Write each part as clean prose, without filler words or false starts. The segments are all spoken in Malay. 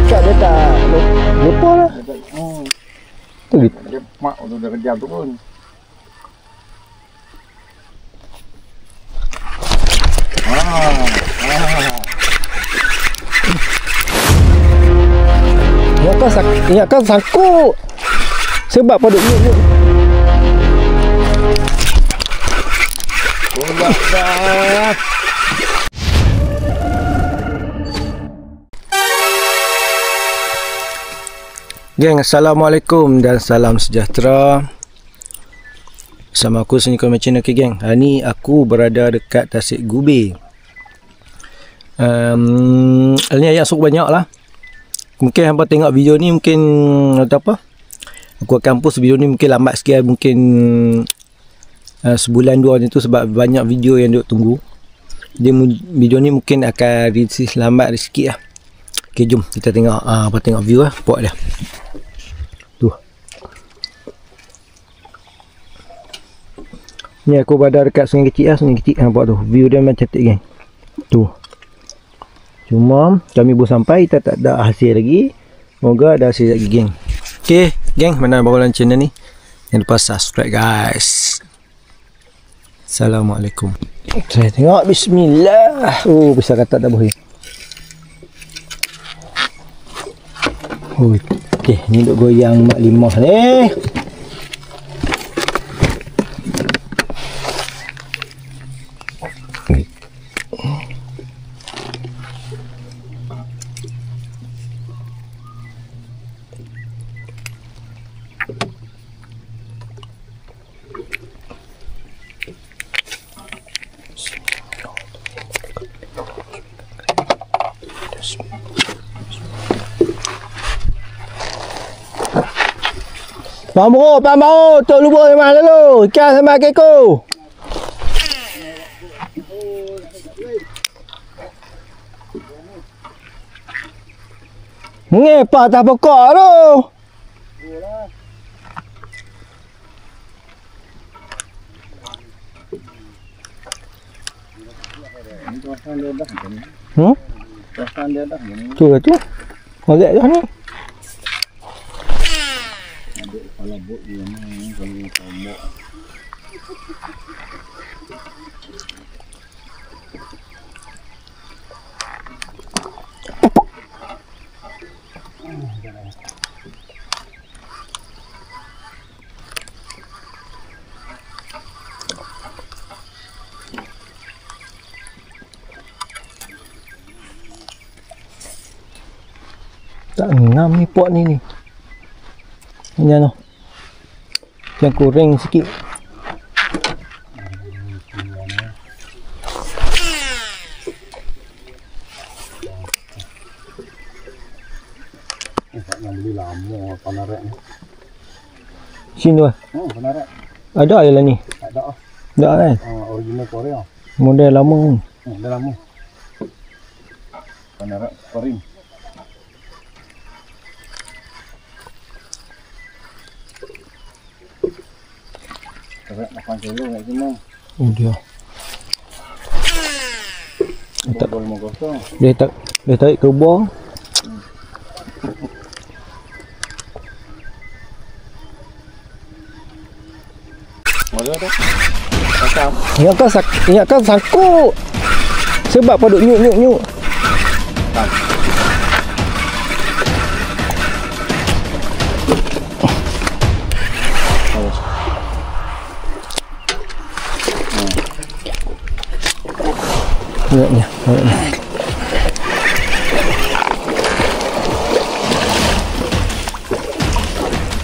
dekat dia tak lupa lah. Tu dia mak tu dah kejam tu pun. Ingatkan sangkut. Sebab pada nyuk. Tolak dah. Geng, Assalamualaikum dan salam sejahtera. Bersama aku Sunyi Komen Channel. Okay geng, hari ni aku berada dekat Tasik Gubih. Hari ni ayat suku banyak lah. Mungkin hampa tengok video ni mungkin atau apa, aku akan post video ni mungkin lambat sikit, mungkin sebulan dua macam tu, sebab banyak video yang duk tunggu. Video ni mungkin akan release lambat sikit lah. Okay, jom kita tengok tengok view lah, pok dia tu. Ni aku berada dekat sungai kecil lah, sungai kecil nampak tu, view dia memang cantik geng tu. Cuma kami baru sampai, kita tak ada hasil lagi. Semoga ada hasil lagi geng. Okay geng, mana baru dalam channel ni, jangan lupa subscribe guys. Assalamualaikum. Saya tengok, bismillah. Oh, bisa kata tak boleh. Okay, ni duk goyang mak limah ni. Pamro, tok lubur memang lalu. Ikan sama keko. Ngepah atas pokok tu. Tu lah tu. Molek dah ni. Kepala bot dia ni, kalau tombok. Tak ngam ni pot ni. Ini noh. Yang kurang sikit. Nak beli lama panarak ni. Sini lah. Panarak. Ada je lah ni. Tak ada. Tak kan? Original Korea. Model lama ni. Dah lama. Panarak Korea. Makan dulu kat sini. Oh dia. Dia tarik ke bawah. Mana tu? Macam. Ingatkan sangkut. Sebab pada nyuk. Ni.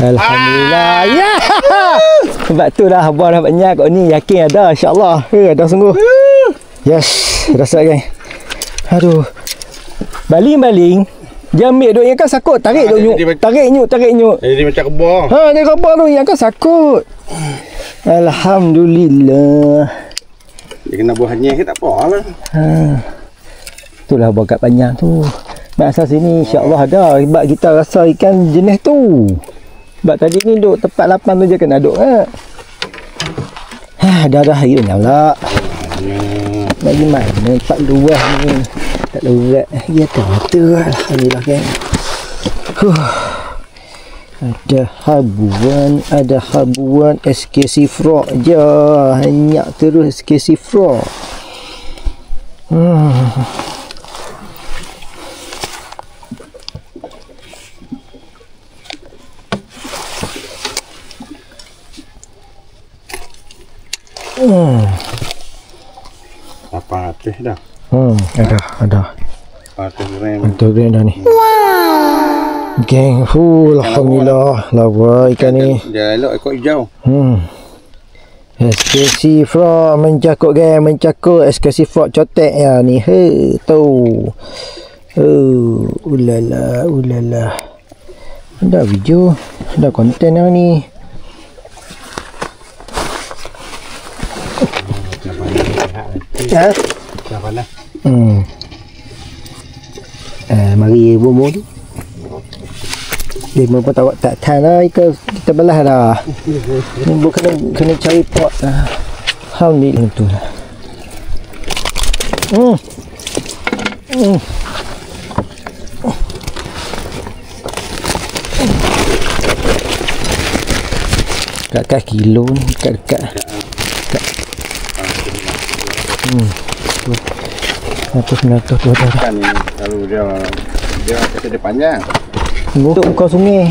Alhamdulillah. Ya. Sebab tu dah abang dah banyak kat ni, yakin ada insya-Allah. Ada sungguh. Yes, rasa geng. Aduh. Baling. Dia ambil duk yang kan sakut, tarik duk nyuk. Tarik nyuk. Jadi macam kebor. Dia kebor tu yang kan sakut. Alhamdulillah. Dia kena buah hanyah ke tak apa lah. Itulah buah kat panjang tu. Masa sini insya-Allah ada. Sebab kita rasa ikan jenis tu. Sebab tadi ni duk tempat lapan tu je kena duk. Dah airnya pula. Bagi mana 4 luah ni. Tak lurat. Ya tu. Alhamdulillah kan. Ada habuan SKC Frog je. Hanya terus SKC Frog. Apa atas dah? Ada. Atas gram. Untuk grand dah ni. Geng, alhamdulillah. Lawa ikan ni. Dia elok ekor hijau. SKC Frog mencakut geng, mencakut SKC Frog cotek ya ni. Tu. Ulala. Ada video, ada konten yang ni. Siapa lah? Mari bomo tu. Dia pun tak tahan lah ikan kita belah dah. Bukan kena cari pot lah. Alhamdulillah tu lah. Kat kilo ni, dekat. Apa tu ada. Kan ni kalau dia kata dia panjang. Untuk muka sungai.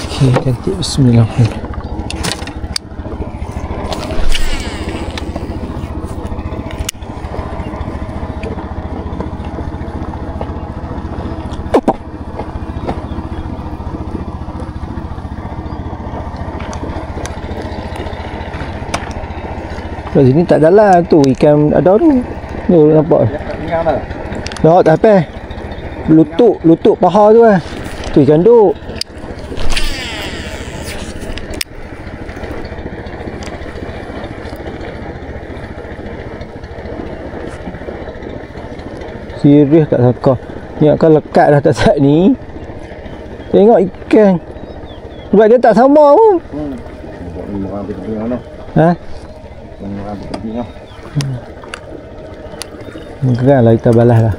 Okey, cantik. Bismillahirrahmanirrahim. Kat sini tak dalam tu ikan ada tu. Tu nampak. Ingat dah. Dah tak apa. Lutut paha tu lah. Tu ikan duk. Serius tak sangka. Ingatkan lekat dah tak saat ni. Tengok ikan. Sebab dia tak sama pun. Orang pergi mana? Ha? Orang pergi mana? Gerak lah kita balas lah.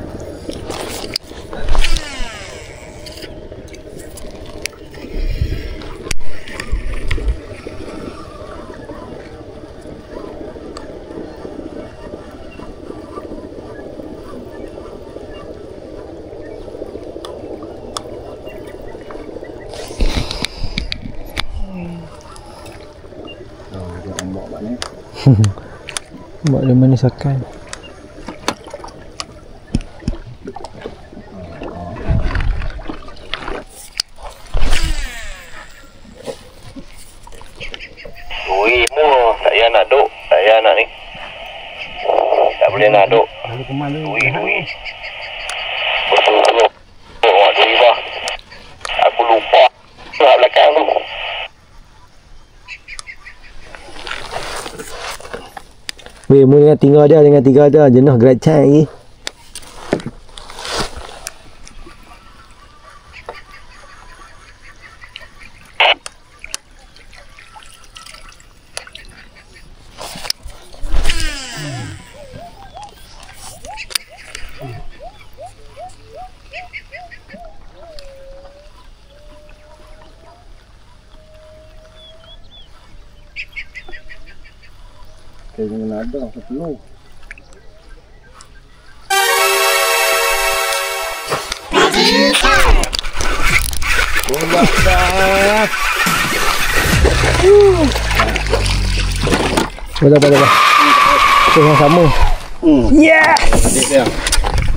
Buat dia manis akan. Tak payah nak duk. Tak payah nak ni. Tak boleh nak duk. Dui. Betul. Awak dui bah. Aku lupa. Surat belakang tu. Weh, mu dengan tiga dia. Jenuh geracang lagi. Kena ada satu. Boleh. Tu yang sama. Yes! Dia.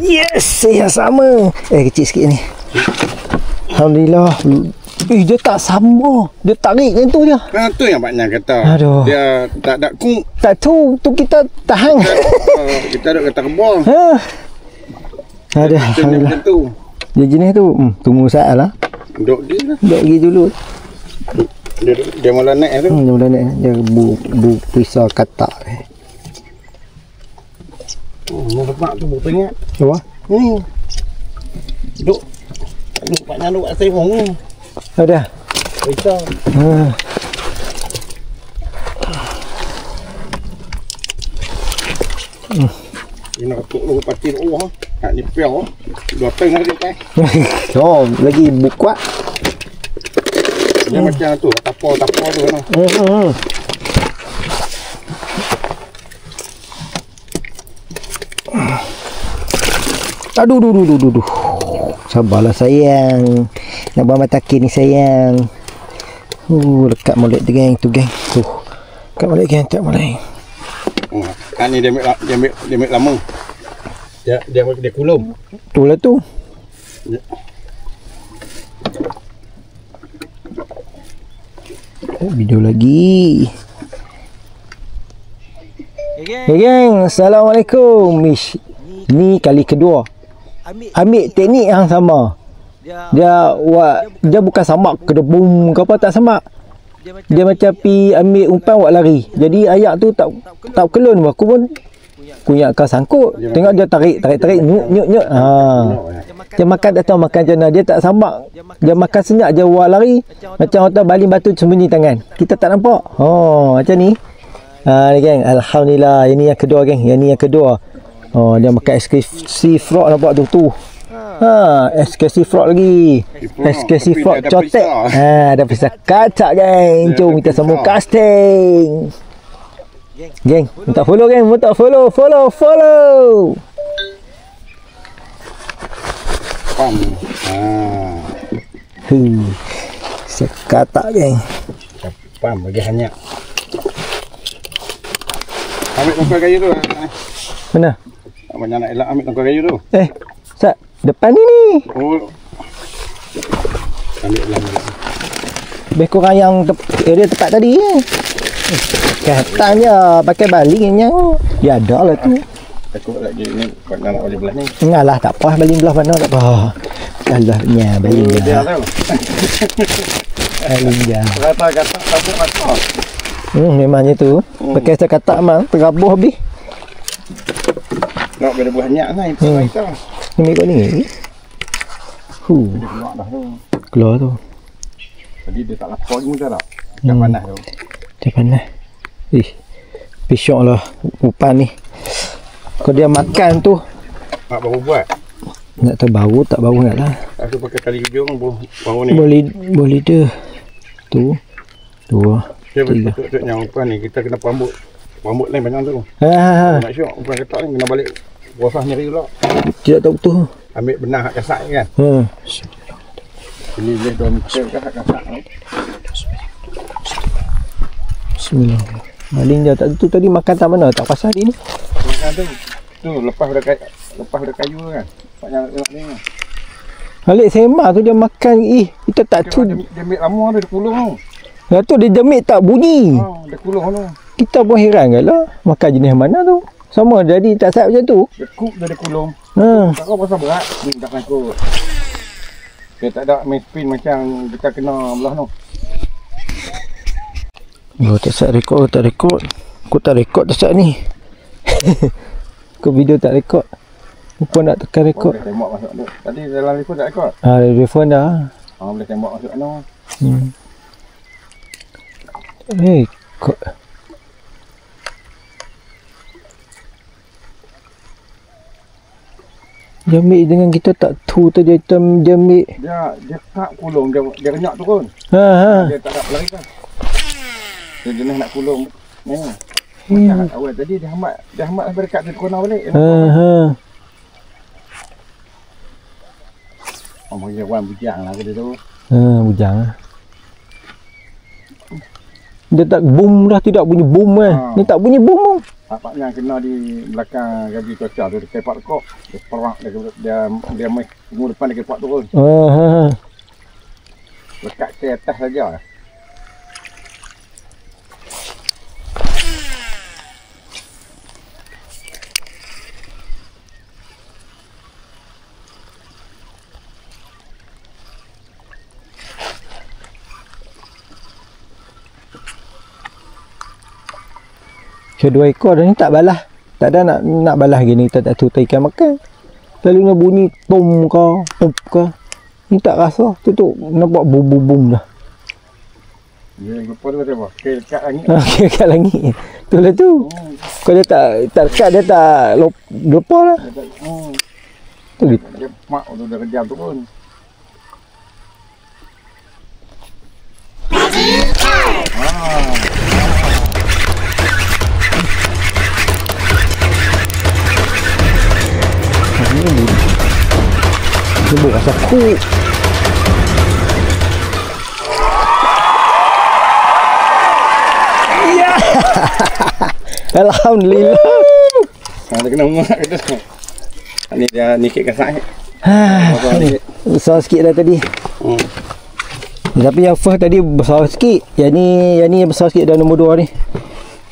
Yes! Yang sama. Kecil sikit ni. Alhamdulillah. Dia tak sama. Dia tarik macam tu je. Tu yang banyak kata. Aduh. Dia tak ada kung. Tak tu kita tahan. Kita ada kata kebon. Ada. Macam tu. Dia jenis tu. Tunggu saat lah. Duduk dia lah. Duduk pergi dulu. Dia mula naik tu. Dia mula naik. Dia pisau katak. Mau lepak tu buat ingat. Apa? Duduk banyak duduk atas tembong ni. Ada. Pisau. Dia nak tuk lu pati tu. Nak ni piau. 2 teng lagi kan. Oh, lagi bukuat. Dia macam tu, tapau tu kan. Aduh. Sabarlah sayang. Nak buang mata kiri ni sayang. Lekat molek tu geng. Lekat molek geng, tak molek. Kan ni dia ambil lama. Dia kulum. Tu lah tu. Video lagi. Hey geng, Assalamualaikum. Ni kali kedua. Ambil teknik yang sama. Dia bukan samak kena boom ke apa, tak samak. Dia macam pi ambil umpan buat lari. Jadi ayak tu tak kelun. Aku pun kunyak kau sangkut. Tengok dia tarik nyuk. Dia makan tak tahu makan macam mana. Dia tak samak. Dia makan senyap je buat lari. Macam orang baling batu sembunyi tangan. Kita tak nampak. Macam ni. Ni geng, alhamdulillah. Ini yang kedua geng. Yang kedua. Dia makan SKC frog nampak tu. SKC frog lagi. SKC frog cotek. Dah bisa kacak geng. Jom kita semua casting. Geng, minta follow geng. Follow. Pam. Sekatak geng. Pam bagi hanyak. Ambil tongkat kayu tu. Mana? Banyak nak elak ambil tongkat kayu tu. Sat, depan ni. Oh. Ambil lang. Lebih kurang yang area tempat tadi. Katanya pakai balingnya. Ya ada lah tu. Takut lagi ni kau nak balik belah ni. Ngalah tak apa, baling belah mana tak apa. Kalahnya baling dia dia. tahu. Baling dia. Kata tabuk mata. Memangnya tu. Pakai sekatak mang terabuh habis. Nak beri buah hanyak ni kita. Ni kau ni. Keluar dah tu. Keluar tu. Tadi dia tak lapar pun tak. Dah panas tu. Dah panas. Pisok lah upan ni. Kalau dia makan tu. Mak baru buat. Nak terbau tak bau nak lah. Aku pakai tali hujung baru ni. Boleh dia. Tu. Dua. Dia betul yang upan ni kita kena pambut lain banyak tu. Nak syok upan ketak ni kena balik puasah nyeri pula. Tidak tahu betul. Ambil benah hak kasak kan. Ini dia 2 meter ke hak kasak ni. Bismillah. Baling dia tak tu tadi makan tak mana, tak pasal dia ni. Tu lepas dah kayu kan. Banyak ni. Balik sema tu dia makan kita tak tu. Dia ambil lama dia kulung tu. Ya tu dia jemik tak bunyi. Dia kulung tu. Kita pun heran kan lah. Makan jenis mana tu. Sama jadi tak siap macam tu. Dia kuk dia kulung. Tak tahu pasal berat. Ni tak sangkut. Dia tak ada main spin macam kita kena belah tu. Tak siap rekod, tak rekod. Aku tak rekod tak siap ni. Aku video tak rekod. Lupa nak tekan rekod. Boleh tembak masuk tu. Tadi dalam telefon tak rekod? Telefon dah. Boleh tembak masuk tu. Kok. Jamik dengan kita tak tu tu dia hitam jamik. Dia tak kulung, dia renyak turun. Dia tak ada pelari kan. Dia jenis nak kulung. Ni. Awal tadi dia hambat sampai dekat dia kona balik. Dia wan bujang lah dia tu. Bujang lah. Dia tak boom dah, tidak bunyi boom Ni tak bunyi boom. Tampaknya kena di belakang gaji cuaca tu dekat kepak kok. Dia perak dia mai tunggu depan dekat kepak turun. Lekat ke atas saja. Kedua ekor dah ni tak balas. Tak ada nak balas gini, kita tak tutup ikan makan. Selalunya bunyi pum ke. Ni tak rasa. Tu nampak bum dah. Ya, lepas tu kata apa? Dekat langit. Dekat langit. Itulah tu. Kalau dia tak dekat, dia tak lupa lah. Dia mak tu dah kejam tu pun. Ini bukan rasa cool. Ya. Alhamdulillah. Ada kena mak kita. Ni dia nikit kesak. Besar sikit dah tadi. Tapi yang first tadi besar sikit. Yang ni besar sikit dah nombor 2 ni.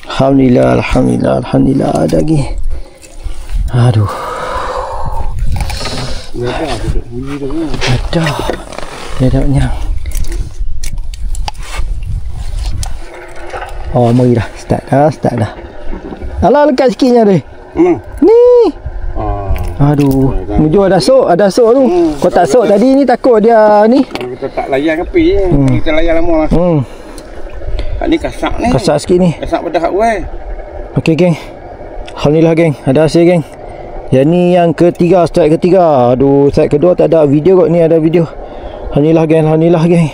Alhamdulillah, alhamdulillah, alhamdulillah ada lagi. Aduh. Ada. Dia dah nyang. Oh, mari dah. Start dah. Alah lekat sikitnya dia. Ni. Aduh, mujur ada sok tu. Kau tak sok tadi ni takut dia ni. Kalau kita tak layan api kita layan lama lah. Ni kasak ni. Kasak sikit ni. Kasak bedah weh. Okey geng. Alhamdulillah geng, ada hasil geng. Yang ni yang ketiga, strike ketiga. Aduh, strike kedua tak ada video kot, ni ada video. Alhamdulillah geng, alhamdulillah geng.